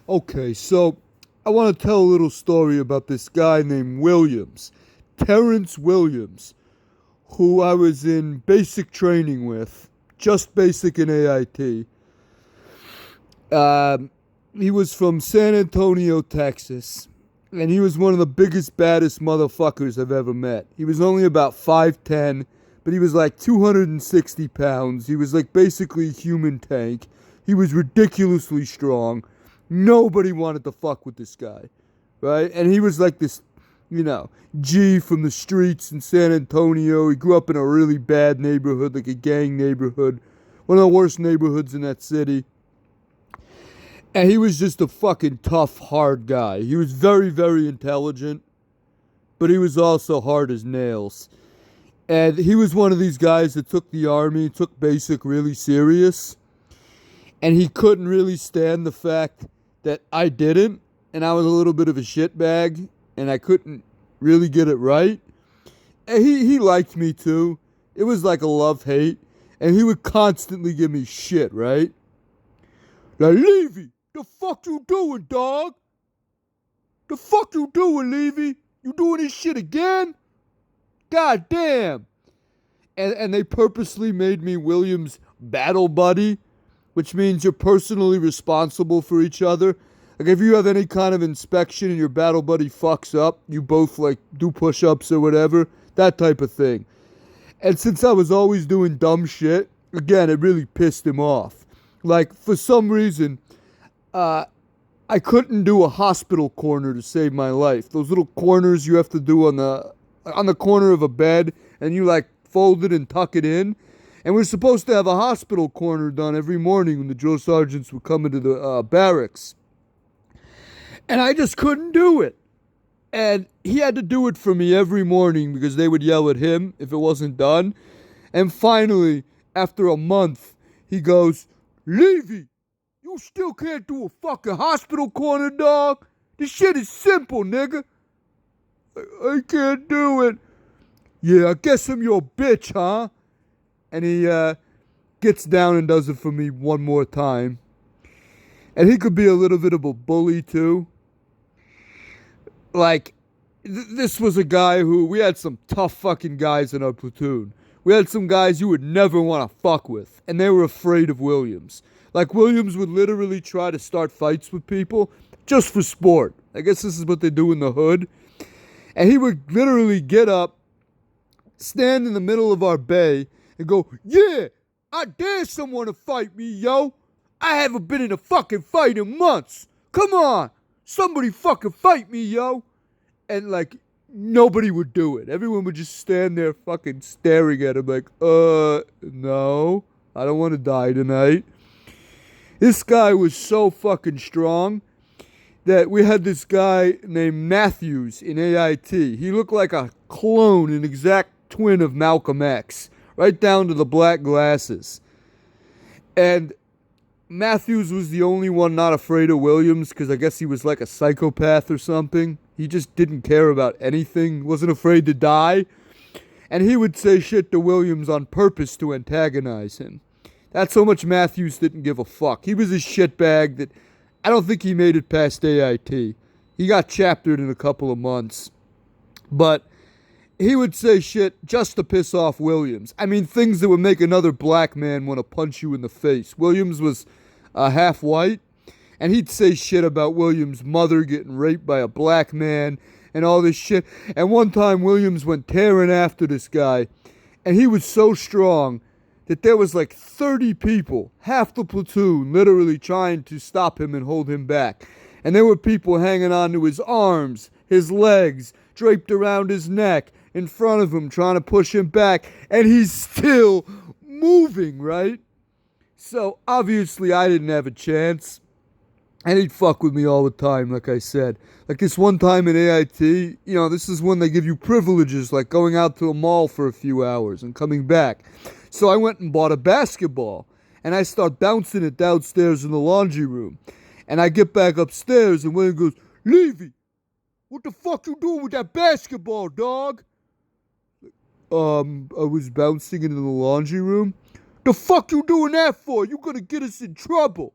Okay, so I want to tell a little story about this guy named Williams, Terrence Williams, who I was in basic training with, just basic in AIT. Um, he was from San Antonio, Texas, and he was one of the biggest, baddest motherfuckers I've ever met. He was only about 5'10", but he was like 260 pounds. He was like basically a human tank. He was ridiculously strong. Nobody wanted to fuck with this guy, right? And he was like this, you know, G from the streets in San Antonio. He grew up in a really bad neighborhood, like a gang neighborhood, one of the worst neighborhoods in that city. And he was just a fucking tough, hard guy. He was very, very intelligent, but he was also hard as nails. And he was one of these guys that took the army, took basic really serious. And he couldn't really stand the fact that I didn't. And I was a little bit of a shitbag. And I couldn't really get it right. And he liked me too. It was like a love-hate. And he would constantly give me shit, right? Now, Levy, the fuck you doing, dog? The fuck you doing, Levy? You doing this shit again? God damn. And they purposely made me William's battle buddy, which means you're personally responsible for each other. Like if you have any kind of inspection and your battle buddy fucks up, you both like do push-ups or whatever, that type of thing. And since I was always doing dumb shit, again, it really pissed him off. Like for some reason, I couldn't do a hospital corner to save my life. Those little corners you have to do on the corner of a bed, and you like fold it and tuck it in. And we're supposed to have a hospital corner done every morning when the drill sergeants would come into the barracks. And I just couldn't do it. And he had to do it for me every morning because they would yell at him if it wasn't done. And finally, after a month, he goes, Levy, you still can't do a fucking hospital corner, dog? This shit is simple, nigga. I can't do it. Yeah, I guess I'm your bitch, huh? And he gets down and does it for me one more time. And he could be a little bit of a bully, too. Like, this was a guy who, we had some tough fucking guys in our platoon. We had some guys you would never want to fuck with. And they were afraid of Williams. Like, Williams would literally try to start fights with people just for sport. I guess this is what they do in the hood. And he would literally get up, stand in the middle of our bay, and go, yeah, I dare someone to fight me, yo. I haven't been in a fucking fight in months. Come on, somebody fucking fight me, yo. And like, nobody would do it. Everyone would just stand there fucking staring at him like, no, I don't want to die tonight. This guy was so fucking strong that we had this guy named Matthews in AIT. He looked like a clone, an exact twin of Malcolm X, right down to the black glasses. And Matthews was the only one not afraid of Williams because I guess he was like a psychopath or something. He just didn't care about anything, wasn't afraid to die. And he would say shit to Williams on purpose to antagonize him. That's how much Matthews didn't give a fuck. He was a shitbag that I don't think he made it past AIT. He got chaptered in a couple of months. But he would say shit just to piss off Williams. I mean, things that would make another black man want to punch you in the face. Williams was half white, and he'd say shit about Williams' mother getting raped by a black man and all this shit. And one time, Williams went tearing after this guy, and he was so strong that there was like 30 people, half the platoon, literally trying to stop him and hold him back. And there were people hanging onto his arms, his legs, draped around his neck, in front of him, trying to push him back, and he's still moving, right? So, obviously, I didn't have a chance, and he'd fuck with me all the time, like I said. Like this one time in AIT, you know, this is when they give you privileges, like going out to a mall for a few hours and coming back. So I went and bought a basketball, and I start bouncing it downstairs in the laundry room. And I get back upstairs, and William goes, Levy, what the fuck you doing with that basketball, dog? I was bouncing into the laundry room. The fuck you doing that for? You gonna get us in trouble.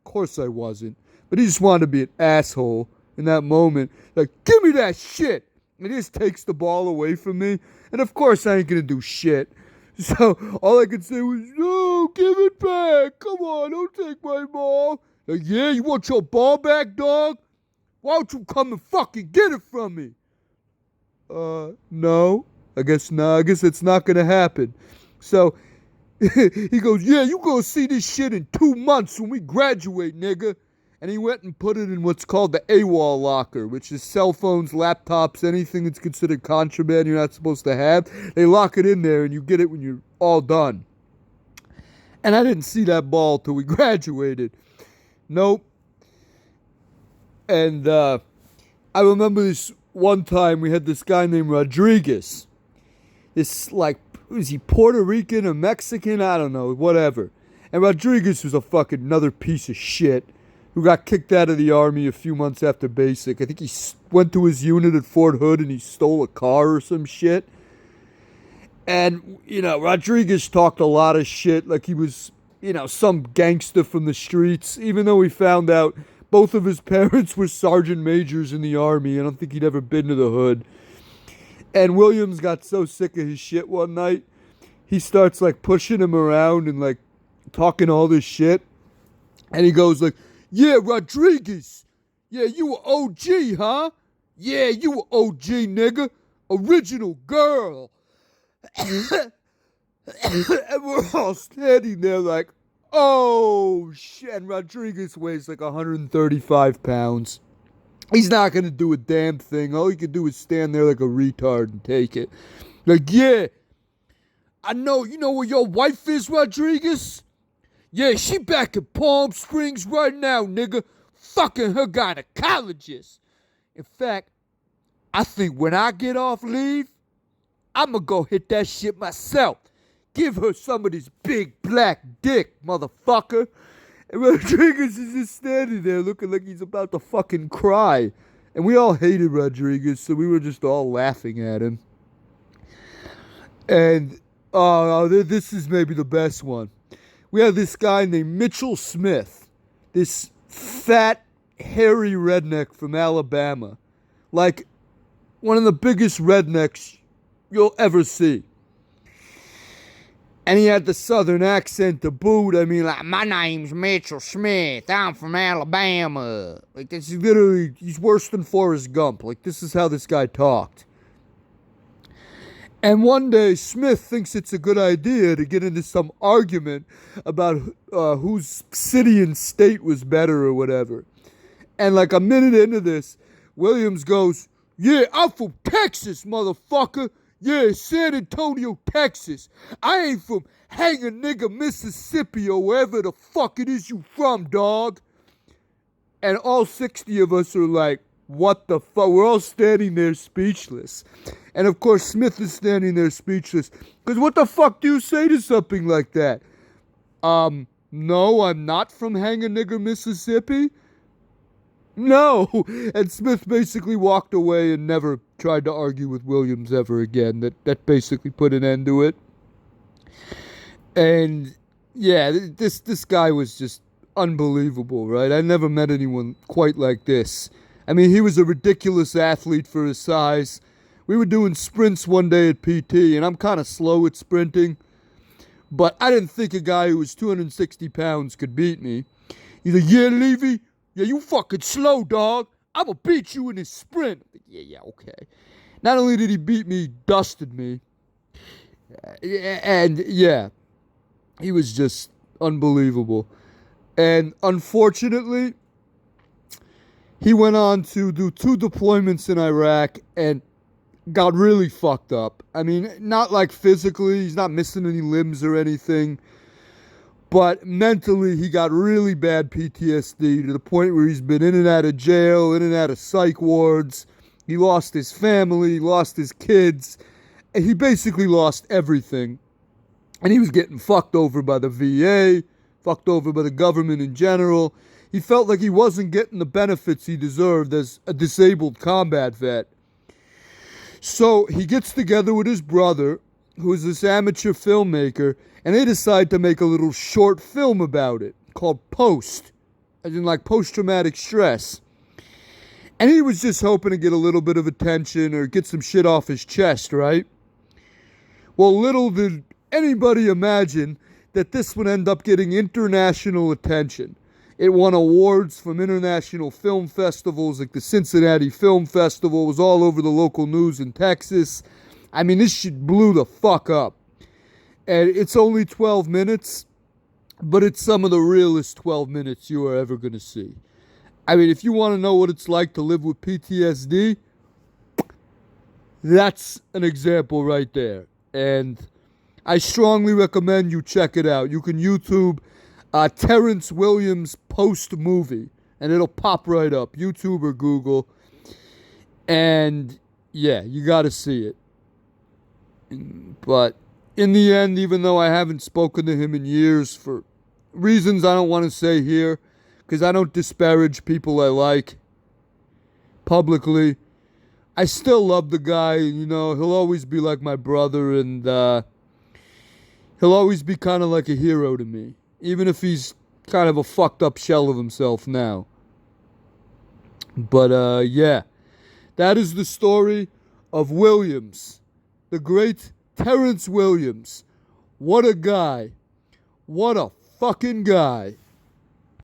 Of course I wasn't. but he just wanted to be an asshole in that moment. Like, give me that shit! And he just takes the ball away from me. And of course I ain't gonna do shit. So all I could say was, no, give it back. Come on, don't take my ball. Like, yeah, you want your ball back, dog? Why don't you come and fucking get it from me? No. I guess not. I guess it's not gonna happen. So he goes, yeah, you gonna see this shit in 2 months when we graduate, nigga. And he went and put it in what's called the AWOL locker, which is cell phones, laptops, anything that's considered contraband you're not supposed to have. They lock it in there and you get it when you're all done. And I didn't see that ball till we graduated. Nope. And I remember this one time we had this guy named Rodriguez. This, like, was he Puerto Rican or Mexican? I don't know, whatever. And Rodriguez was a fucking another piece of shit who got kicked out of the army a few months after basic. I think he went to his unit at Fort Hood and he stole a car or some shit. And, you know, Rodriguez talked a lot of shit like he was, you know, some gangster from the streets, even though we found out both of his parents were sergeant majors in the army. I don't think he'd ever been to the hood. And Williams got so sick of his shit one night, he starts, like, pushing him around and, like, talking all this shit. And he goes, like, yeah, Rodriguez. Yeah, you a OG, huh? Yeah, you a OG, nigga. Original girl. And we're all standing there like, oh, shit. And Rodriguez weighs like 135 pounds. He's not going to do a damn thing. All he can do is stand there like a retard and take it. Like, yeah, I know. You know where your wife is, Rodriguez? Yeah, she back in Palm Springs right now, nigga. Fucking her gynecologist. In fact, I think when I get off leave, I'ma go hit that shit myself. Give her some of this big black dick, motherfucker. And Rodriguez is just standing there looking like he's about to fucking cry. And we all hated Rodriguez, so we were just all laughing at him. And this is maybe the best one. We had this guy named Mitchell Smith, this fat, hairy redneck from Alabama. Like, one of the biggest rednecks you'll ever see. And he had the southern accent to boot. I mean, like, my name's Mitchell Smith. I'm from Alabama. Like, this is literally, he's worse than Forrest Gump. Like, this is how this guy talked. And one day, Smith thinks it's a good idea to get into some argument about whose city and state was better or whatever. And like a minute into this, Williams goes, yeah, I'm from Texas, motherfucker. Yeah, San Antonio, Texas. I ain't from Hang a Nigga, Mississippi or wherever the fuck it is you from, dog. And all 60 of us are like, what the fuck? We're all standing there speechless. And of course, Smith is standing there speechless. Because what the fuck do you say to something like that? No, I'm not from Hang a Nigger, Mississippi. No. And Smith basically walked away and never tried to argue with Williams ever again. That basically put an end to it. And yeah, this guy was just unbelievable, right? I never met anyone quite like this. I mean, he was a ridiculous athlete for his size. We were doing sprints one day at PT, and I'm kind of slow at sprinting. But I didn't think a guy who was 260 pounds could beat me. He's like, yeah, Levy, yeah, you fucking slow, dog. I'm going to beat you in this sprint. I'm like, yeah, okay. Not only did he beat me, he dusted me. And yeah, he was just unbelievable. And unfortunately, he went on to do 2 deployments in Iraq and got really fucked up. I mean, not like physically, he's not missing any limbs or anything, but mentally he got really bad PTSD to the point where he's been in and out of jail, in and out of psych wards. He lost his family, lost his kids, and he basically lost everything. And he was getting fucked over by the VA, fucked over by the government in general. He felt like he wasn't getting the benefits he deserved as a disabled combat vet. So he gets together with his brother, who is this amateur filmmaker, and they decide to make a little short film about it called Post. as in like post-traumatic stress. And he was just hoping to get a little bit of attention or get some shit off his chest, right? Well, little did anybody imagine that this would end up getting international attention. It won awards from international film festivals like the Cincinnati Film Festival. It was all over the local news in Texas. I mean, this shit blew the fuck up. And it's only 12 minutes, but it's some of the realest 12 minutes you are ever going to see. I mean, if you want to know what it's like to live with PTSD, that's an example right there. And I strongly recommend you check it out. You can YouTube Terrence Williams post-movie, and it'll pop right up. YouTube or Google. And, yeah, you got to see it. But in the end, even though I haven't spoken to him in years for reasons I don't want to say here, because I don't disparage people I like publicly, I still love the guy. You know, he'll always be like my brother, and he'll always be kind of like a hero to me, even if he's kind of a fucked up shell of himself now. But, yeah, that is the story of Williams, the great Terrence Williams. What a guy. What a fucking guy.